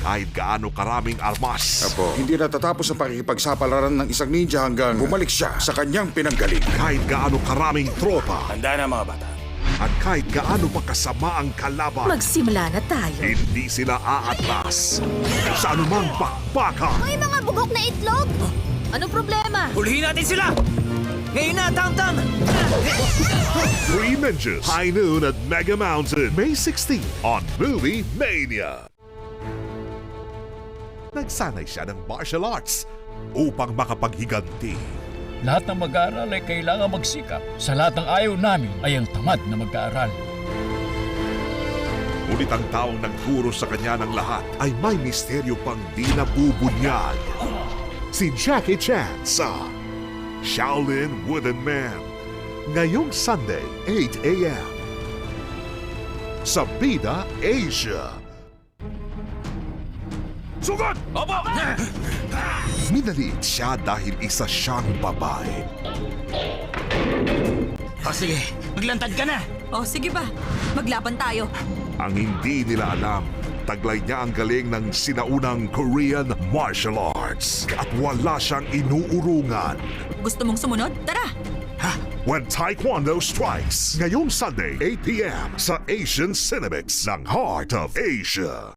kahit gaano karaming armas. Apo, hindi natatapos ang pakikipagsapalaran ng isang ninja hanggang bumalik siya sa kanyang pinanggaling. Kahit gaano karaming tropa. Handa na mga bata. At kahit gaano pa kasama ang kalaban. Magsimula na tayo. Hindi sila aatras sa anumang bakbakan. May mga bugok na itlog! Anong problema? Hulihin natin sila! Ngayon na, Tam-Tam! Three Ninjas, High Noon at Mega Mountain, May 16 on Movie Mania. Nagsanay siya ng martial arts upang makapaghiganti. Lahat ng mag-aaral ay kailangan magsikap. Sa lahat ng ayaw namin ay ang tamad na mag-aaral. Ngunit ang taong nagturo sa kanya ng lahat ay may misteryo pang di nabubunyag. Si Jackie Chan sa Shaolin Wooden Man. Ngayong Sunday, 8 a.m. sa Bida Asia. Sugat! Opo! Minaliit siya dahil isa siyang babae. O sige, maglantad ka na! Oh, sige ba? Maglaban tayo. Ang hindi nila alam, taglay niya ang galing ng sinaunang Korean martial arts at wala siyang inuurungan. Gusto mong sumunod? Tara! When Taekwondo Strikes, ngayong Sunday, 8 p.m. sa Asian Cinemas ng Heart of Asia.